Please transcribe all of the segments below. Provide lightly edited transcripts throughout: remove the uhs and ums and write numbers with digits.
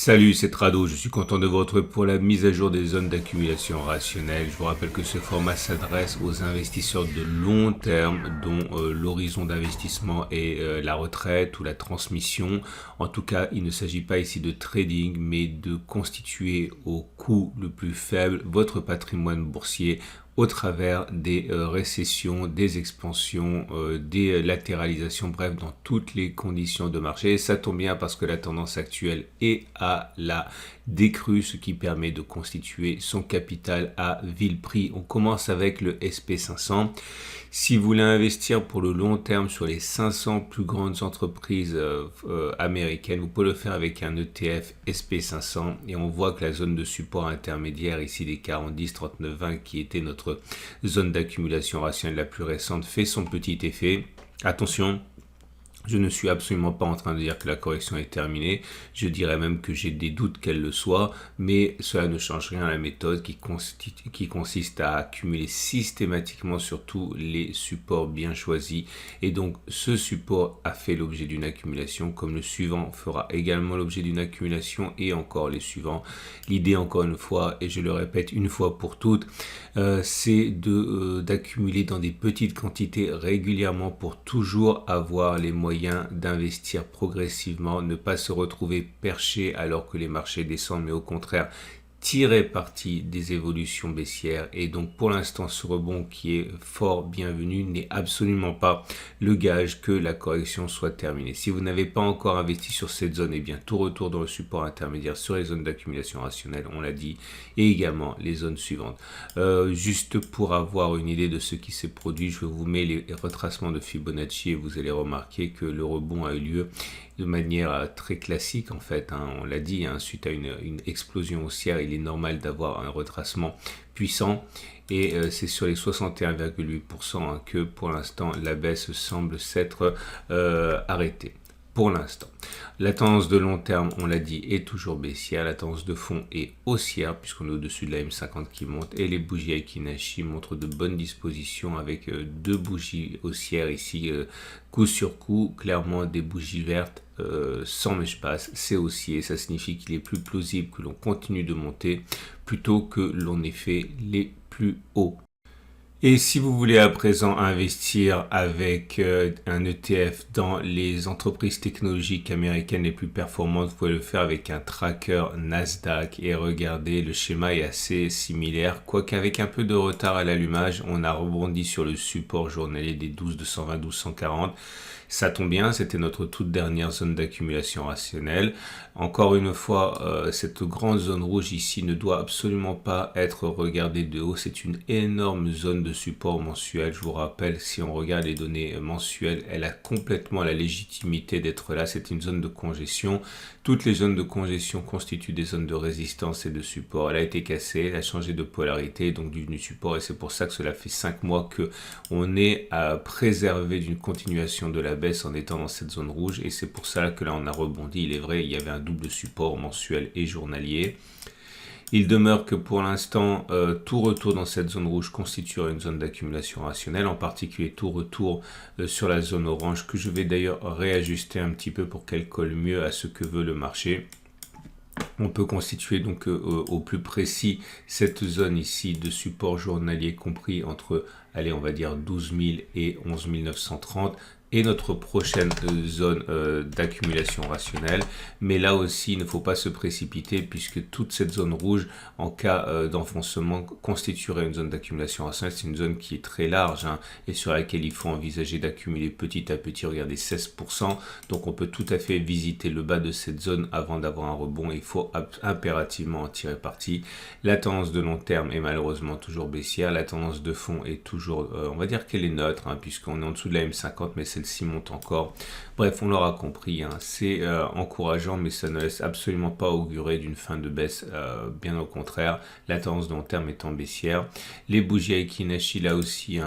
Salut, c'est Trado, je suis content de vous retrouver pour la mise à jour des zones d'accumulation rationnelle. Je vous rappelle que ce format s'adresse aux investisseurs de long terme dont l'horizon d'investissement est la retraite ou la transmission. En tout cas, il ne s'agit pas ici de trading, mais de constituer au coût le plus faible votre patrimoine boursier au travers des récessions, des expansions, des latéralisations, bref, dans toutes les conditions de marché. Et ça tombe bien parce que la tendance actuelle est à la décrue, ce qui permet de constituer son capital à vil prix. On commence avec le SP500. Si vous voulez investir pour le long terme sur les 500 plus grandes entreprises américaines, vous pouvez le faire avec un ETF SP500 et on voit que la zone de support intermédiaire ici des 40, 10, 39, 20 qui était notre zone d'accumulation rationnelle la plus récente fait son petit effet. Attention, je ne suis absolument pas en train de dire que la correction est terminée, je dirais même que j'ai des doutes qu'elle le soit, mais cela ne change rien à la méthode qui consiste à accumuler systématiquement sur tous les supports bien choisis. Et donc ce support a fait l'objet d'une accumulation, comme le suivant fera également l'objet d'une accumulation et encore les suivants. L'idée encore une fois, et je le répète une fois pour toutes, c'est d'accumuler dans des petites quantités régulièrement pour toujours avoir les moyens d'investir progressivement, ne pas se retrouver perché alors que les marchés descendent, mais au contraire tirer parti des évolutions baissières. Et donc pour l'instant ce rebond qui est fort bienvenu n'est absolument pas le gage que la correction soit terminée. Si vous n'avez pas encore investi sur cette zone, et bien tout retour dans le support intermédiaire sur les zones d'accumulation rationnelle, on l'a dit, et également les zones suivantes. Juste pour avoir une idée de ce qui s'est produit, je vous mets les retracements de Fibonacci et vous allez remarquer que le rebond a eu lieu de manière très classique en fait, on l'a dit, suite à une explosion haussière, il est normal d'avoir un retracement puissant et c'est sur les 61,8% que pour l'instant la baisse semble s'être arrêtée. Pour l'instant, la tendance de long terme, on l'a dit, est toujours baissière. La tendance de fond est haussière puisqu'on est au-dessus de la M50 qui monte et les bougies Aiki-Nashi montrent de bonnes dispositions avec deux bougies haussières ici, coup sur coup, clairement des bougies vertes sans mèche basse, c'est haussier. Ça signifie qu'il est plus plausible que l'on continue de monter plutôt que l'on ait fait les plus hauts. Et si vous voulez à présent investir avec un ETF dans les entreprises technologiques américaines les plus performantes, vous pouvez le faire avec un tracker Nasdaq et regardez, le schéma est assez similaire, quoique avec un peu de retard à l'allumage, on a rebondi sur le support journalier des 12,220, 12,140. Ça tombe bien, c'était notre toute dernière zone d'accumulation rationnelle. Encore une fois, cette grande zone rouge ici ne doit absolument pas être regardée de haut. C'est une énorme zone de support mensuel. Je vous rappelle, si on regarde les données mensuelles, elle a complètement la légitimité d'être là. C'est une zone de congestion. Toutes les zones de congestion constituent des zones de résistance et de support. Elle a été cassée, elle a changé de polarité, donc devenu support. Et c'est pour ça que cela fait 5 mois qu'on est à préserver d'une continuation de la baisse en étant dans cette zone rouge. Et c'est pour ça que là, on a rebondi. Il est vrai, il y avait un double support mensuel et journalier. Il demeure que pour l'instant, tout retour dans cette zone rouge constituera une zone d'accumulation rationnelle, en particulier tout retour sur la zone orange, que je vais d'ailleurs réajuster un petit peu pour qu'elle colle mieux à ce que veut le marché. On peut constituer donc au plus précis cette zone ici de support journalier compris entre, allez, on va dire 12 000 et 11 930 et notre prochaine zone d'accumulation rationnelle. Mais là aussi, il ne faut pas se précipiter puisque toute cette zone rouge, en cas d'enfoncement, constituerait une zone d'accumulation rationnelle. C'est une zone qui est très large et sur laquelle il faut envisager d'accumuler petit à petit. Regardez, 16%. Donc on peut tout à fait visiter le bas de cette zone avant d'avoir un rebond. Il faut impérativement en tirer parti. La tendance de long terme est malheureusement toujours baissière. La tendance de fond est toujours, on va dire qu'elle est neutre puisqu'on est en dessous de la M50, mais celle-ci monte encore. Bref, on l'aura compris, c'est encourageant, mais ça ne laisse absolument pas augurer d'une fin de baisse, bien au contraire, la tendance de long terme étant baissière. Les bougies Aiki-Nashi, là aussi,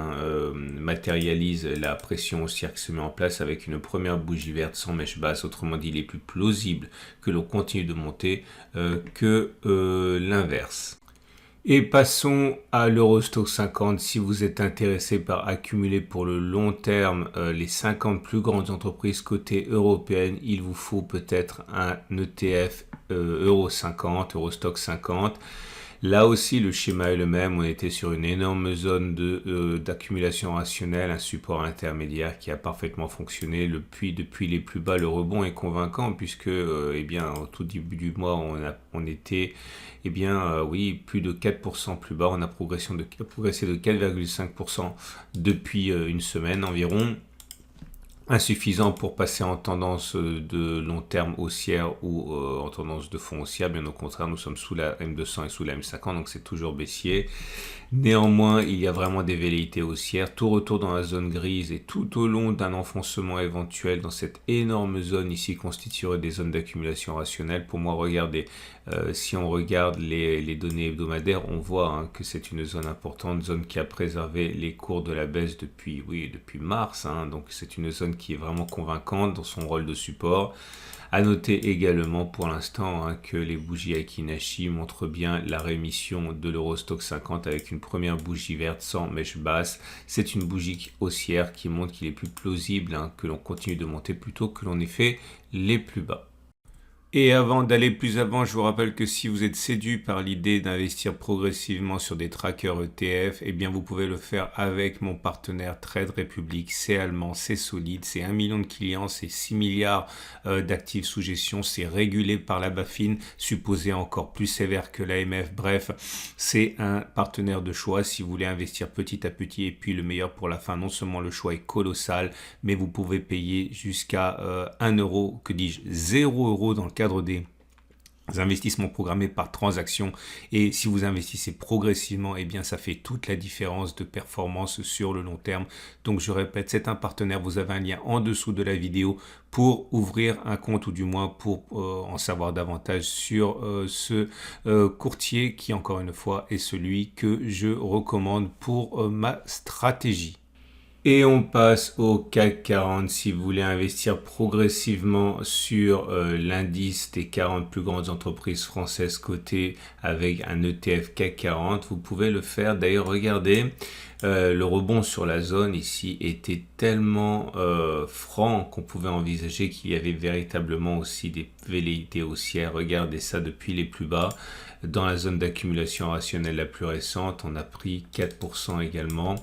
matérialisent la pression haussière qui se met en place avec une première bougie verte sans mèche basse. Autrement dit, il est plus plausible que l'on continue de monter que l'inverse. Et passons à l'Eurostoxx 50. Si vous êtes intéressé par accumuler pour le long terme les 50 plus grandes entreprises cotées européennes, il vous faut peut-être un ETF Euro 50, Eurostoxx 50. Là aussi, le schéma est le même. On était sur une énorme zone d'accumulation rationnelle, un support intermédiaire qui a parfaitement fonctionné. Depuis les plus bas, le rebond est convaincant puisque, eh bien, au tout début du mois, on était, eh bien, oui, plus de 4% plus bas. On a progressé de 4,5% depuis une semaine environ. Insuffisant pour passer en tendance de long terme haussière ou en tendance de fond haussière. Bien au contraire, nous sommes sous la M200 et sous la M50, donc c'est toujours baissier. Néanmoins, il y a vraiment des velléités haussières. Tout retour dans la zone grise et tout au long d'un enfoncement éventuel dans cette énorme zone ici constituerait des zones d'accumulation rationnelle. Pour moi, regardez, si on regarde les données hebdomadaires, on voit que c'est une zone importante, zone qui a préservé les cours de la baisse depuis mars. Donc c'est une zone qui est vraiment convaincante dans son rôle de support. À noter également pour l'instant que les bougies Aiki-Nashi montrent bien la réémission de l'Eurostoxx 50 avec une première bougie verte sans mèche basse. C'est une bougie haussière qui montre qu'il est plus plausible que l'on continue de monter plutôt que l'on ait fait les plus bas. Et avant d'aller plus avant, je vous rappelle que si vous êtes séduit par l'idée d'investir progressivement sur des trackers ETF, eh bien vous pouvez le faire avec mon partenaire Trade Republic. C'est allemand, c'est solide, c'est 1 million de clients, c'est 6 milliards d'actifs sous gestion, c'est régulé par la BaFin, supposé encore plus sévère que l'AMF. Bref, c'est un partenaire de choix si vous voulez investir petit à petit. Et puis le meilleur pour la fin, non seulement le choix est colossal, mais vous pouvez payer jusqu'à 1 euro, que dis-je, 0 euro dans le cadre des investissements programmés par transaction. Et si vous investissez progressivement, eh bien ça fait toute la différence de performance sur le long terme. Donc je répète, c'est un partenaire. Vous avez un lien en dessous de la vidéo pour ouvrir un compte ou du moins pour en savoir davantage sur ce courtier qui, encore une fois, est celui que je recommande pour ma stratégie. Et on passe au CAC 40. Si vous voulez investir progressivement sur l'indice des 40 plus grandes entreprises françaises cotées avec un ETF CAC 40, vous pouvez le faire. D'ailleurs, regardez, le rebond sur la zone ici était tellement franc qu'on pouvait envisager qu'il y avait véritablement aussi des velléités haussières. Regardez ça depuis les plus bas. Dans la zone d'accumulation rationnelle la plus récente, on a pris 4% également.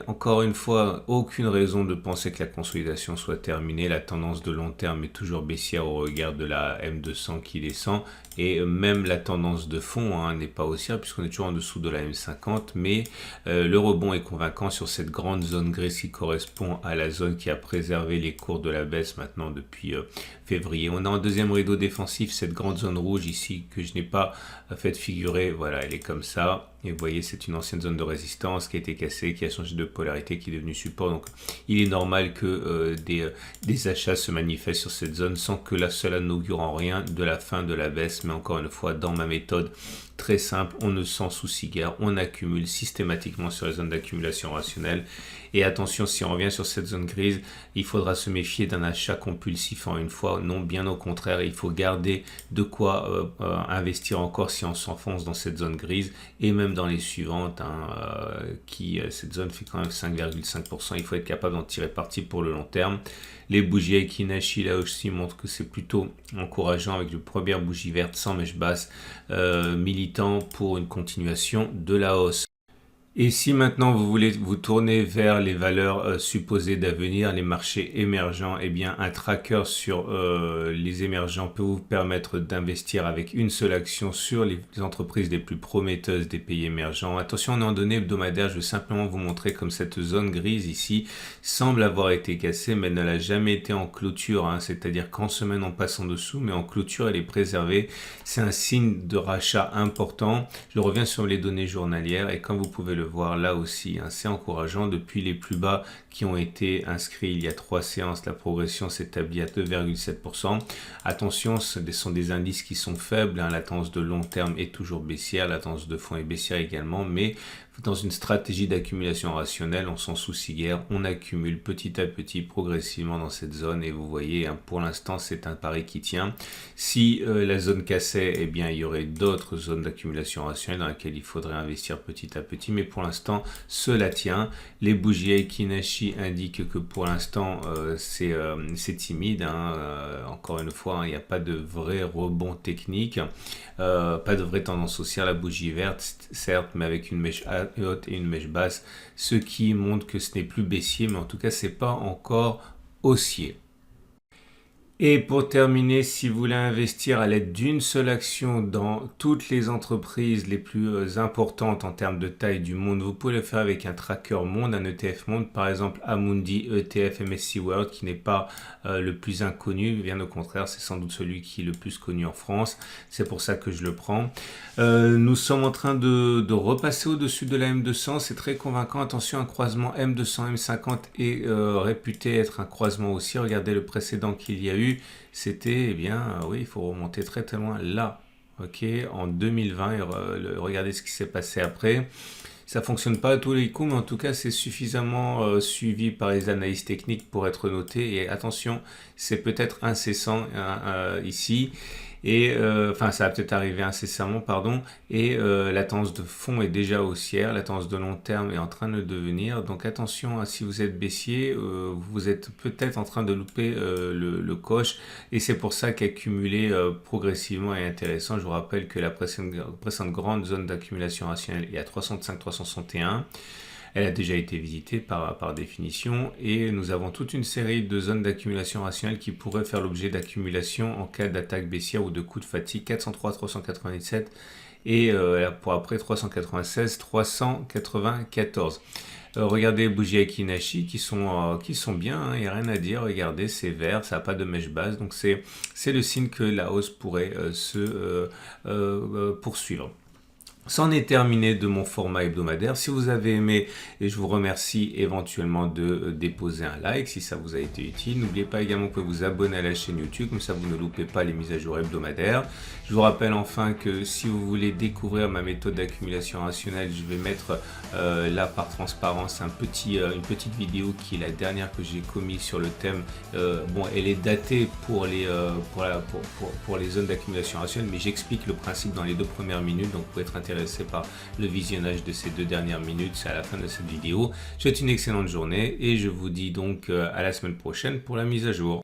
Encore une fois, aucune raison de penser que la consolidation soit terminée. La tendance de long terme est toujours baissière au regard de la M200 qui descend. Et même la tendance de fond n'est pas haussière puisqu'on est toujours en dessous de la M50. Mais le rebond est convaincant sur cette grande zone grise qui correspond à la zone qui a préservé les cours de la baisse maintenant depuis février. On a en deuxième rideau défensif cette grande zone rouge ici que je n'ai pas fait figurer. Voilà, elle est comme ça. Et vous voyez, c'est une ancienne zone de résistance qui a été cassée, qui a changé de polarité, qui est devenue support. Donc, il est normal que des achats se manifestent sur cette zone sans que cela n'augure en rien de la fin de la baisse. Mais encore une fois, dans ma méthode très simple, on ne s'en soucie guère. On accumule systématiquement sur les zones d'accumulation rationnelle. Et attention, si on revient sur cette zone grise, il faudra se méfier d'un achat compulsif en une fois. Non, bien au contraire, il faut garder de quoi investir encore si on s'enfonce dans cette zone grise. Et même dans les suivantes, cette zone fait quand même 5,5%. Il faut être capable d'en tirer parti pour le long terme. Les bougies Aiki-Nashi là aussi montrent que c'est plutôt encourageant avec une première bougie verte sans mèche basse, militant pour une continuation de la hausse. Et si maintenant vous voulez vous tourner vers les valeurs supposées d'avenir, les marchés émergents, eh bien un tracker sur les émergents peut vous permettre d'investir avec une seule action sur les entreprises les plus prometteuses des pays émergents. Attention, on est en données hebdomadaires, je vais simplement vous montrer comme cette zone grise ici semble avoir été cassée, mais elle ne l'a jamais été en clôture, c'est-à-dire qu'en semaine on passe en dessous, mais en clôture elle est préservée. C'est un signe de rachat important. Je reviens sur les données journalières et comme vous pouvez le voir là aussi, hein, c'est encourageant. Depuis les plus bas qui ont été inscrits il y a 3 séances, la progression s'établit à 2,7%. Attention, ce sont des indices qui sont faibles, hein. La tendance de long terme est toujours baissière, la tendance de fond est baissière également, mais dans une stratégie d'accumulation rationnelle, on s'en soucie guère, on accumule petit à petit, progressivement dans cette zone, et vous voyez, hein, pour l'instant, c'est un pari qui tient. Si la zone cassait, eh bien, il y aurait d'autres zones d'accumulation rationnelle dans lesquelles il faudrait investir petit à petit, mais pour l'instant, cela tient. Les bougies Aiki-Nashi indiquent que pour l'instant, c'est timide, hein. Encore une fois, hein, il n'y a pas de vrai rebond technique, pas de vraie tendance haussière. La bougie verte, certes, mais avec une mèche haute et une mèche basse, ce qui montre que ce n'est plus baissier, mais en tout cas, c'est pas encore haussier. Et pour terminer, si vous voulez investir à l'aide d'une seule action dans toutes les entreprises les plus importantes en termes de taille du monde, vous pouvez le faire avec un tracker monde, un ETF monde, par exemple Amundi ETF MSCI World, qui n'est pas le plus inconnu, bien au contraire, c'est sans doute celui qui est le plus connu en France. C'est pour ça que je le prends. Nous sommes en train de repasser au-dessus de la M200, c'est très convaincant. Attention, un croisement M200, M50 est réputé être un croisement aussi. Regardez le précédent qu'il y a eu. C'était, eh bien, oui, il faut remonter très très loin là, ok, en 2020, et regardez ce qui s'est passé après. Ça fonctionne pas à tous les coups, mais en tout cas, c'est suffisamment suivi par les analyses techniques pour être noté. Et attention, c'est peut-être incessant ici. Et enfin, ça va peut-être arriver incessamment, pardon. Et la tendance de fond est déjà haussière, la tendance de long terme est en train de devenir. Donc attention, hein, si vous êtes baissier, vous êtes peut-être en train de louper le coche. Et c'est pour ça qu'accumuler progressivement est intéressant. Je vous rappelle que la précédente grande zone d'accumulation rationnelle est à 365-361. Elle a déjà été visitée par définition, et nous avons toute une série de zones d'accumulation rationnelle qui pourraient faire l'objet d'accumulation en cas d'attaque baissière ou de coup de fatigue. 403, 397 et pour après 396, 394. Regardez les bougies Aiki-Nashi qui sont bien, hein, il n'y a rien à dire. Regardez, c'est vert, ça n'a pas de mèche basse, donc c'est le signe que la hausse pourrait se poursuivre. C'en est terminé de mon format hebdomadaire. Si vous avez aimé, et je vous remercie éventuellement de déposer un like si ça vous a été utile. N'oubliez pas également que vous abonner à la chaîne YouTube, comme ça vous ne loupez pas les mises à jour hebdomadaires. Je vous rappelle enfin que si vous voulez découvrir ma méthode d'accumulation rationnelle, je vais mettre là par transparence une petite vidéo qui est la dernière que j'ai commise sur le thème. Bon, elle est datée pour les zones d'accumulation rationnelle, mais j'explique le principe dans les 2 premières minutes, donc vous pouvez être intéressé par le visionnage de ces 2 dernières minutes. C'est à la fin de cette vidéo. Je vous souhaite une excellente journée et je vous dis donc à la semaine prochaine pour la mise à jour.